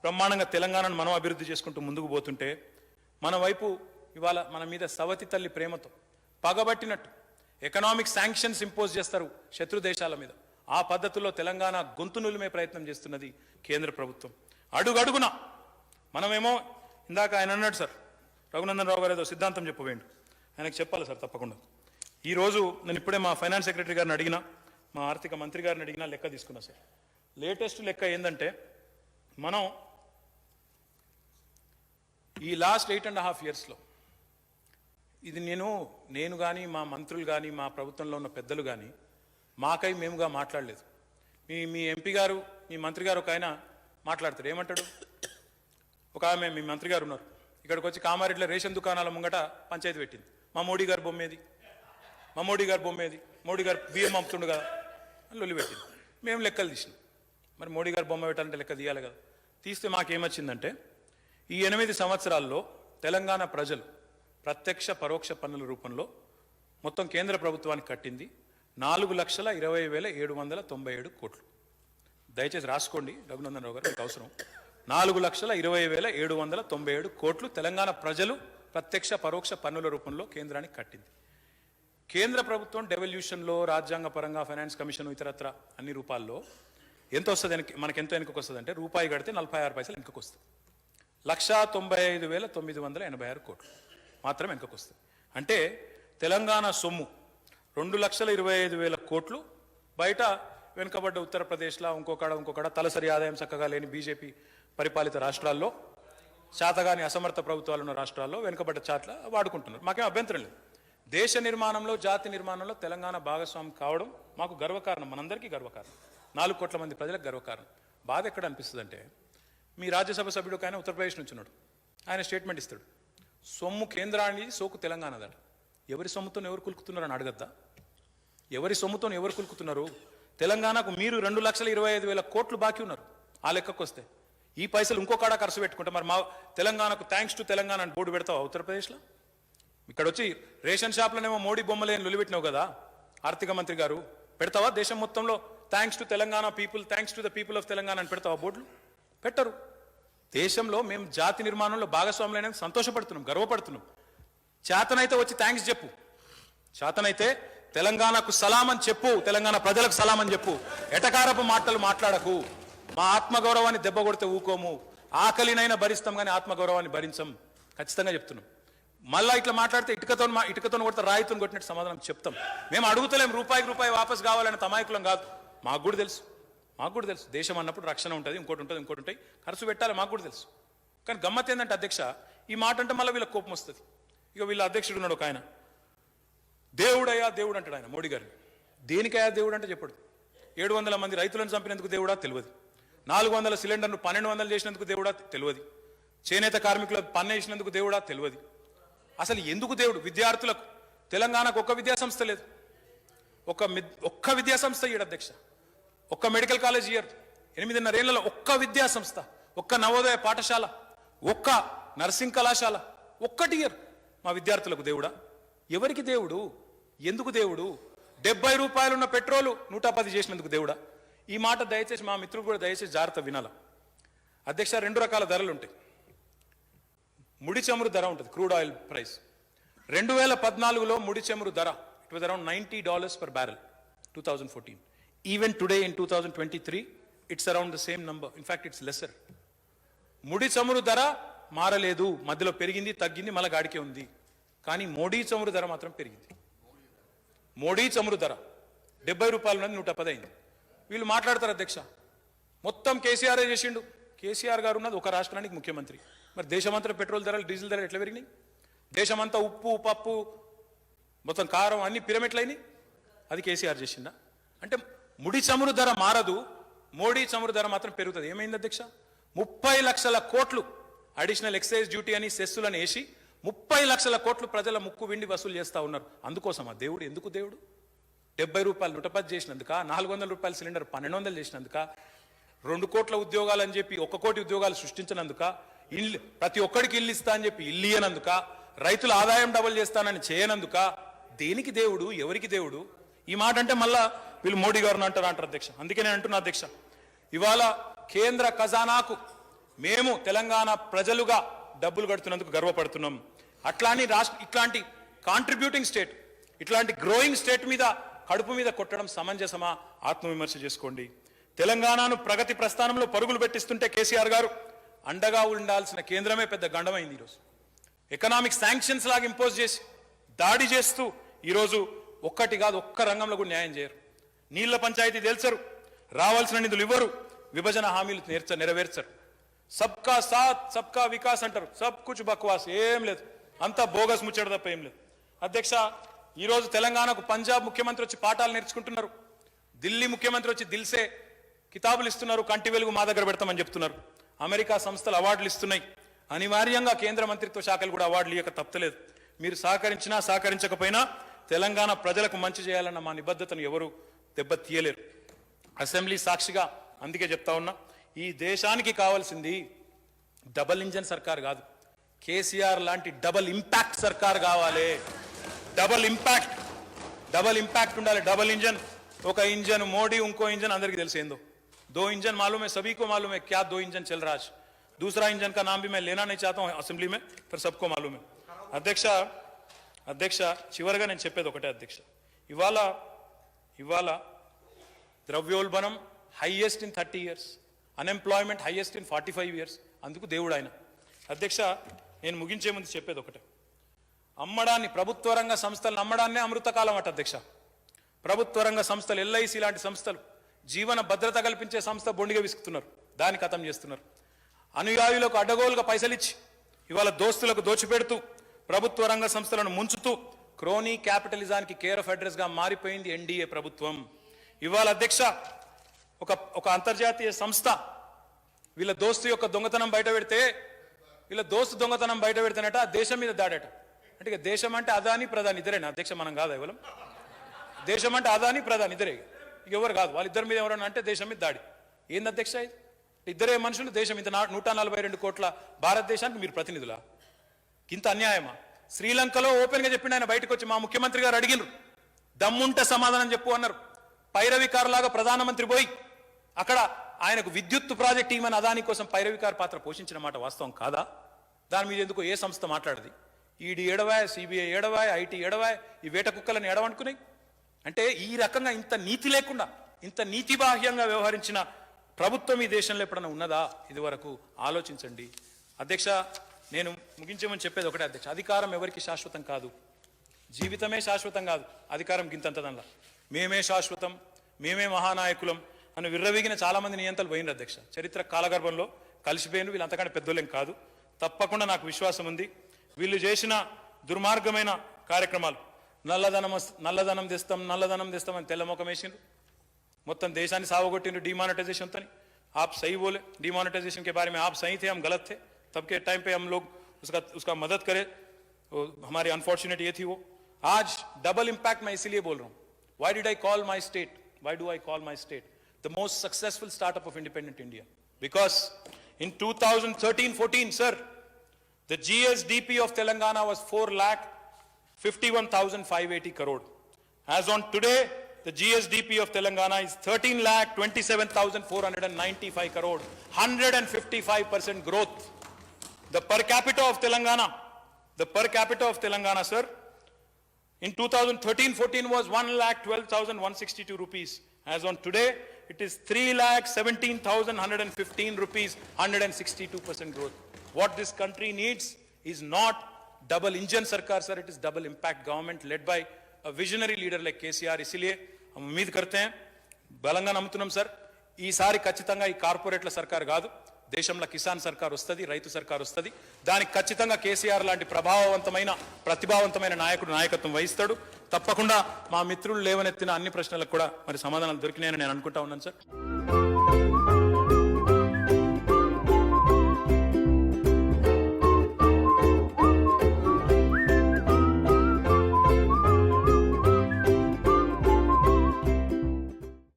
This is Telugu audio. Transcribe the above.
బ్రహ్మాండంగా తెలంగాణను మనం అభివృద్ధి చేసుకుంటూ ముందుకు పోతుంటే మన వైపు ఇవాళ మన మీద సవతి తల్లి ప్రేమతో పగబట్టినట్టు ఎకనామిక్ శాంక్షన్స్ ఇంపోజ్ చేస్తారు శత్రు దేశాల మీద. ఆ పద్ధతిలో తెలంగాణ గొంతు నులిమే ప్రయత్నం చేస్తున్నది కేంద్ర ప్రభుత్వం. అడుగడుగున మనమేమో ఇందాక ఆయన అన్నాడు సార్, రఘునందన్ రావు గారు ఏదో సిద్ధాంతం చెప్పవేండు, ఆయనకు చెప్పాలి సార్ తప్పకుండా. ఈరోజు నేను ఇప్పుడే మా ఫైనాన్స్ సెక్రటరీ గారిని అడిగినా, మా ఆర్థిక మంత్రి గారిని అడిగినా లెక్క తీసుకున్నా సార్. లేటెస్ట్ లెక్క ఏంటంటే మనం ఈ లాస్ట్ 8.5 yearsలో ఇది నేను కానీ మా మంత్రులు కానీ మా ప్రభుత్వంలో ఉన్న పెద్దలు కానీ మాకై మేముగా మాట్లాడలేదు. మీ ఎంపీ గారు మీ మంత్రి గారు ఒక ఆయన మాట్లాడతాడు, ఏమంటాడు, ఒక ఆమె మీ మంత్రి గారు ఉన్నారు ఇక్కడికి వచ్చి కామారెడ్డిలో రేషన్ దుకాణాల ముంగట పంచాయతీ పెట్టింది. మా మోడీ గారు బొమ్మేది, మోడీ గారు బియ్యం పంపుతుండు కదా అని లొల్లి పెట్టింది. మేము లెక్కలు తీసినాం. మరి మోడీ గారు బొమ్మ పెట్టాలంటే లెక్క తీయాలి కదా. తీస్తే మాకేమొచ్చిందంటే ఈ 8 సంవత్సరాల్లో తెలంగాణ ప్రజలు ప్రత్యక్ష పరోక్ష పన్నుల రూపంలో మొత్తం కేంద్ర ప్రభుత్వానికి కట్టింది 4,20,797 కోట్లు. దయచేసి రాసుకోండి రఘునందన్ రావు గారు, మీకు అవసరం. 4,20,797 కోట్లు తెలంగాణ ప్రజలు ప్రత్యక్ష పరోక్ష పన్నుల రూపంలో కేంద్రానికి కట్టింది. కేంద్ర ప్రభుత్వం డెవల్యూషన్లో రాజ్యాంగ పరంగా ఫైనాన్స్ కమిషన్ ఇతరత్ర అన్ని రూపాల్లో ఎంత వస్తుంది, మనకి ఎంతో వెనుకకు వస్తుంది అంటే రూపాయి కడితే 46 పైసలు వెనుకకు వస్తుంది. 1,95,986 కోట్లు మాత్రం వెనుకకు వస్తుంది. అంటే తెలంగాణ సొమ్ము 2,25,000 కోట్లు బయట వెనుకబడ్డ ఉత్తరప్రదేశ్లో ఇంకొకడ తలసరి ఆదాయం చక్కగా లేని బీజేపీ పరిపాలిత రాష్ట్రాల్లో, శాతగాని అసమర్థ ప్రభుత్వాలు ఉన్న రాష్ట్రాల్లో వెనుకబడ్డ చాట్ల వాడుకుంటున్నారు. మాకేం అభ్యంతరం లేదు. దేశ నిర్మాణంలో జాతి నిర్మాణంలో తెలంగాణ భాగస్వామి కావడం మాకు గర్వకారణం, మనందరికీ గర్వకారణం, 4 కోట్ల మంది ప్రజలకు గర్వకారణం. బాధ ఎక్కడ అనిపిస్తుంది అంటే మీ రాజ్యసభ సభ్యుడు ఆయన ఉత్తరప్రదేశ్ నుంచి ఉన్నాడు, ఆయన స్టేట్మెంట్ ఇస్తాడు, సొమ్ము కేంద్రానికి సోకు తెలంగాణదట. ఎవరి సొమ్ముతో ఎవరు కులుకుతున్నారు అని అడగద్దా? ఎవరి సొమ్ముతో ఎవరు కులుకుతున్నారు? తెలంగాణకు మీరు 2,25,000 కోట్లు బాకీ ఉన్నారు. ఆ లెక్కకు వస్తే ఈ పైసలు ఇంకో కాడ ఖర్చు పెట్టుకుంటే మరి మా తెలంగాణకు థ్యాంక్స్ టు తెలంగాణ అని బోర్డు పెడతావా ఉత్తరప్రదేశ్లో? ఇక్కడ వచ్చి రేషన్ షాప్లోనేమో మోడీ బొమ్మలేని లొలిపెట్టినావు కదా ఆర్థిక మంత్రి గారు, పెడతావా దేశం మొత్తంలో thanks to Telangana people, thanks to the people of Telangana అని పెడతావా బోర్డులు? పెట్టరు. దేశంలో మేము జాతి నిర్మాణంలో భాగస్వాములైన సంతోషపడుతున్నాం, గర్వపడుతున్నాం. చేతనైతే వచ్చి థ్యాంక్స్ చెప్పు, చేతనైతే తెలంగాణకు సలాం అని చెప్పు, తెలంగాణ ప్రజలకు సలాం అని చెప్పు. ఎటకారపు మాటలు మాట్లాడకు. మా ఆత్మగౌరవాన్ని దెబ్బ కొడితే ఊకోము, ఆకలినైనా భరిస్తాం కానీ ఆత్మగౌరవాన్ని భరించం, ఖచ్చితంగా చెప్తున్నాం. మళ్ళా ఇట్లా మాట్లాడితే ఇటుకతో కొడితే రాయితో కొట్టినట్టు సమాధానం చెప్తాం. మేము అడుగుతలేం రూపాయికి రూపాయి వాపస్ కావాలని తమాయకులం కాదు. మాకు కూడా తెలుసు దేశం అన్నప్పుడు రక్షణ ఉంటుంది, ఇంకోటి ఉంటాయి, ఖర్చు పెట్టాలి, మాకు కూడా తెలుసు. కానీ గమ్మత్ ఏంటంటే అధ్యక్ష, ఈ మాట అంటే మళ్ళీ వీళ్ళకి కోపం వస్తుంది. ఇక వీళ్ళ అధ్యక్షుడు ఉన్నాడు ఒక ఆయన, దేవుడయ్యా దేవుడు అంటాడు ఆయన మోడీ గారిని. దేనికయ్యా దేవుడు అంటే చెప్పడు. 700 మంది రైతులను చంపినందుకు దేవుడా తెలియదు, 400 సిలిండర్ను 1200 చేసినందుకు దేవుడా తెలియదు, చేనేత కార్మికుల పన్ను వేసినందుకు దేవుడా తెలియదు. అసలు ఎందుకు దేవుడు? విద్యార్థులకు తెలంగాణకు ఒక్క విద్యాసంస్థ లేదు, ఒక్క విద్యాసంస్థ ఇయ్యడు అధ్యక్ష. ఒక్క మెడికల్ కాలేజ్ ఇయర్ 8.5 ఏళ్లలో ఒక్క విద్యాసంస్థ, ఒక్క నవోదయ పాఠశాల, ఒక్క నర్సింగ్ కళాశాల, ఒక్కటి ఇయర్ మా విద్యార్థులకు దేవుడా? ఎవరికి దేవుడు? ఎందుకు దేవుడు? 70 రూపాయలు ఉన్న పెట్రోలు 110 చేసినందుకు దేవుడా? ఈ మాట దయచేసి మా మిత్రులు కూడా దయచేసి జాగ్రత్త వినాల. అధ్యక్ష, 2 రకాల ధరలు ఉంటాయి. ముడి చమురు ధర ఉంటుంది, క్రూడ్ ఆయిల్ ప్రైస్. 2014లో ముడి చమురు ధర it was around $90 per barrel 2014. Even today in 2023 it's around the same number, in fact it's lesser. ముడి చమురు ధర మారలేదు, మధ్యలో పెరిగింది తగ్గింది మళ్ళీ గాడికే ఉంది. కానీ మోడీ చమురు ధర మాత్రం పెరిగింది. మోడీ చమురు ధర 70 రూపాయల నుండి 110 అయింది. వీళ్ళు మాట్లాడతారు అధ్యక్ష, మొత్తం కేసీఆర్ చేసిండు. కేసీఆర్ గారు ఉన్నది ఒక రాష్ట్రానికి ముఖ్యమంత్రి, మరి దేశమంతా పెట్రోల్ ధరలు డీజిల్ ధరలు ఎట్లా పెరిగినాయి? దేశమంతా ఉప్పు పప్పు మొత్తం కారం అన్ని పిరమిడ్లైనాయి, అది కేసీఆర్ చేసిందా? అంటే ముడి చమురు ధర మారదు, మోడీ చమురు ధర మాత్రం పెరుగుతుంది. ఏమైంది అధ్యక్ష? 30 లక్షల కోట్లు అడిషనల్ ఎక్సైజ్ డ్యూటీ అని సెస్సులను వేసి 30 లక్షల కోట్లు ప్రజల ముక్కు విండి వసూలు చేస్తూ ఉన్నారు. అందుకోసమా దేవుడు? ఎందుకు దేవుడు? 70 రూపాయలు 110 చేసినందుక, 400 రూపాయల సిలిండర్ 1200 చేసినందుక, 2 కోట్ల ఉద్యోగాలు అని చెప్పి 1 కోటి ఉద్యోగాలు సృష్టించినందుక, ఇల్లు ప్రతి ఒక్కడికి ఇల్లు ఇస్తా అని చెప్పి ఇల్లు ఇయ్యనందుక, రైతుల ఆదాయం డబుల్ చేస్తానని చేయనందుక, దేనికి దేవుడు? ఎవరికి దేవుడు? ఈ మాట అంటే మళ్ళా వీళ్ళు మోడీ గారిని అంటారు అధ్యక్ష. అందుకే నేను అంటున్నా అధ్యక్ష, ఇవాళ కేంద్ర ఖజానాకు మేము తెలంగాణ ప్రజలుగా డబ్బులు కడుతున్నందుకు గర్వపడుతున్నాం. అట్లాని ఇట్లాంటి కాంట్రిబ్యూటింగ్ స్టేట్, ఇట్లాంటి గ్రోయింగ్ స్టేట్ మీద కడుపు మీద కొట్టడం సమంజసమా? ఆత్మవిమర్శ చేసుకోండి. తెలంగాణను ప్రగతి ప్రస్థానంలో పరుగులు పెట్టిస్తుంటే కేసీఆర్ గారు అండగా ఉండాల్సిన కేంద్రమే పెద్ద గండమైంది. ఈరోజు ఎకనామిక్ శాంక్షన్స్ లాగా ఇంపోజ్ చేసి దాడి చేస్తూ ఈరోజు ఒక్కటి కాదు ఒక్క రంగంలో కూడా న్యాయం చేయరు. నీళ్ల పంచాయతీ తెలుసరు, రావాల్సిన నిధులు ఇవ్వరు, విభజన హామీలు నెరవేర్చరు. సబ్కా సాత్ సబ్కా వికాస్ అంటారు, సబ్ కుచ్ బక్వాస్, ఏం లేదు, అంతా బోగస్ ముచ్చట తప్ప ఏం లేదు. అధ్యక్ష, ఈరోజు తెలంగాణకు పంజాబ్ ముఖ్యమంత్రి వచ్చి పాఠాలు నేర్చుకుంటున్నారు, ఢిల్లీ ముఖ్యమంత్రి వచ్చి దిల్సే కితాబులు ఇస్తున్నారు, కంటి వెలుగు మా దగ్గర పెడతామని చెప్తున్నారు, అమెరికా సంస్థలు అవార్డులు ఇస్తున్నాయి. అనివార్యంగా కేంద్ర మంత్రిత్వ శాఖలు కూడా అవార్డులు ఇవ్వక తప్పలేదు. మీరు సహకరించినా సహకరించకపోయినా తెలంగాణ ప్రజలకు మంచి చేయాలన్న మా నిబద్ధతను ఎవరు దెబ్బతీయలేరు. అసెంబ్లీ సాక్షిగా అందుకే చెప్తా ఉన్నా, ఈ దేశానికి కావాల్సింది డబల్ ఇంజన్ సర్కార్ కాదు, కేసీఆర్ లాంటి డబల్ ఇంపాక్ట్ సర్కార్ కావాలి. డబల్ ఇంపాక్ట్ ఉండాలి. డబల్ ఇంజన్, ఒక ఇంజన్ మోడీ, ఇంకో ఇంజన్ అందరికీ తెలిసేందో. 2 इंजन मालूम है, सभी को मालूम है क्या 2 इंजन चल रहा है. दूसरा इंजन का नाम भी मैं लेना नहीं चाहता हूं असेंबली में, फिर सबको मालूम है. అధ్యక్ష చివరిగా నేను చెప్పేది ఒకటే అధ్యక్ష, ఇవాళ ద్రవ్యోల్బణం highest in 30 years, unemployment highest in 45 years. అందుకు దేవుడు ఆయన. అధ్యక్ష, నేను ముగించే ముందు చెప్పేది ఒకటే, అమ్మడాన్ని, ప్రభుత్వ రంగ సంస్థలను అమ్మడాన్నే అమృతకాలం అట అధ్యక్ష. ప్రభుత్వ రంగ సంస్థలు, ఎల్ఐసి లాంటి సంస్థలు, జీవన భద్రత కల్పించే సంస్థ బొండిగా విసుకుతున్నారు, దాన్ని ఖతం చేస్తున్నారు. అనుయాయులకు అడ్డగోలుగా పైసలు ఇచ్చి ఇవాళ దోస్తులకు దోచిపెడుతూ ప్రభుత్వ రంగ సంస్థలను ముంచుతూ క్రోనీ క్యాపిటలిజానికి కేర్ ఆఫ్ అడ్రస్ గా మారిపోయింది ఎన్డీఏ ప్రభుత్వం. ఇవాళ అధ్యక్ష, ఒక అంతర్జాతీయ సంస్థ వీళ్ళ దోస్తు యొక్క దొంగతనం బయట పెడితే, వీళ్ళ దోస్తు దొంగతనం బయట పెడితేనట దేశం మీద దాడట. అంటే ఇక దేశం అంటే అదాని ప్రధాని ఇద్దరేనా అధ్యక్ష? మనం కాదా ఇవ్వలం? దేశం అంటే అదాని ప్రధాని ఇద్దరే, ఎవరు కాదు. వాళ్ళిద్దరి మీద ఎవరన్నా అంటే దేశం మీద దాడి. ఏంది అధ్యక్ష? ఇద్దరే మనుషులు, దేశం ఇంత 142 కోట్ల భారతదేశానికి మీరు ప్రతినిధులా? ఇంత అన్యాయమా? శ్రీలంకలో ఓపెన్ గా చెప్పిండు ఆయన, బయటకు వచ్చి మా ముఖ్యమంత్రి గారు అడిగినారు, దమ్ముంటే సమాధానం చెప్పు అన్నారు. పైరవికారులాగా ప్రధానమంత్రి పోయి అక్కడ ఆయనకు విద్యుత్ ప్రాజెక్ట్ ఇవ్వమని అదాని కోసం పైరవికార్ పాత్ర పోషించిన మాట వాస్తవం కాదా? దాని మీద ఎందుకు ఏ సంస్థ మాట్లాడది? ఈడీ ఏడవాయ్, సిబిఐ ఏడవాయ్, ఐటీ ఏడవాయ్, ఈ వేట కుక్కలను ఏడవనుకున్నాయి. అంటే ఈ రకంగా ఇంత నీతి లేకుండా, ఇంత నీతిబాహ్యంగా వ్యవహరించిన ప్రభుత్వం ఈ దేశంలో ఎప్పుడైనా ఉన్నదా? ఇది వరకు ఆలోచించండి. అధ్యక్ష, నేను ముగించేమని చెప్పేది ఒకటే అధ్యక్ష, అధికారం ఎవరికి శాశ్వతం కాదు, జీవితమే శాశ్వతం కాదు, అధికారం గింతంతదనలా. మేమే శాశ్వతం, మేమే మహానాయకులం అని విర్రవీగిన చాలా మంది నియంతలు పోయినారు అధ్యక్ష. చరిత్ర కాలగర్భంలో కలిసిపోయిన వీళ్ళు అంతకంటే పెద్దోళ్ళేం కాదు. తప్పకుండా నాకు విశ్వాసం ఉంది, వీళ్ళు చేసిన దుర్మార్గమైన కార్యక్రమాలు, నల్లధనం తెస్తామని తెల్లమొఖం వేసిండ్రు, మొత్తం దేశాన్ని సావగొట్టిండ్రు डिमोनेटाइजेशन तनी. आप सही बोले, डिमोनेटाइजेशन के बारे में आप सही थे, हम गलत थे. तब के टाइम पे हम लोग उसका मदद करे, हमारी अनफॉर्चुनेट ये थी वो. आज डबल इंपैक्ट मैं इसीलिए बोल रहा हूं. Why do I call my state the most successful startup of independent India? Because in 2013-14, sir, the GSDP of Telangana was 4,51,580 crore. As on today, the GSDP of Telangana is 13,27,495 crore. 155% growth. The per capita of Telangana, sir, in 2013-14 was 1,12,162 rupees. As on today, it is 3,17,115 rupees. 162% growth. What this country needs is not double engine sarkar, sir. It is double impact government led by a visionary leader like KCR. इसलिए हम उम्मीद करते हैं, బలంగా నమ్ముతున్నాం సార్, ఈసారి ఖచ్చితంగా ఈ కార్పొరేట్ల సర్కార్ కాదు, దేశంలో కిసాన్ సర్కార్ వస్తుంది, రైతు సర్కార్ వస్తుంది. దానికి ఖచ్చితంగా కేసీఆర్ లాంటి ప్రతిభావంతమైన నాయకుడు నాయకత్వం వహిస్తాడు. తప్పకుండా మా మిత్రులు లేవనెత్తిన అన్ని ప్రశ్నలకు కూడా మరి సమాధానాలు దొరికినాయని నేను అనుకుంటా ఉన్నాను సార్.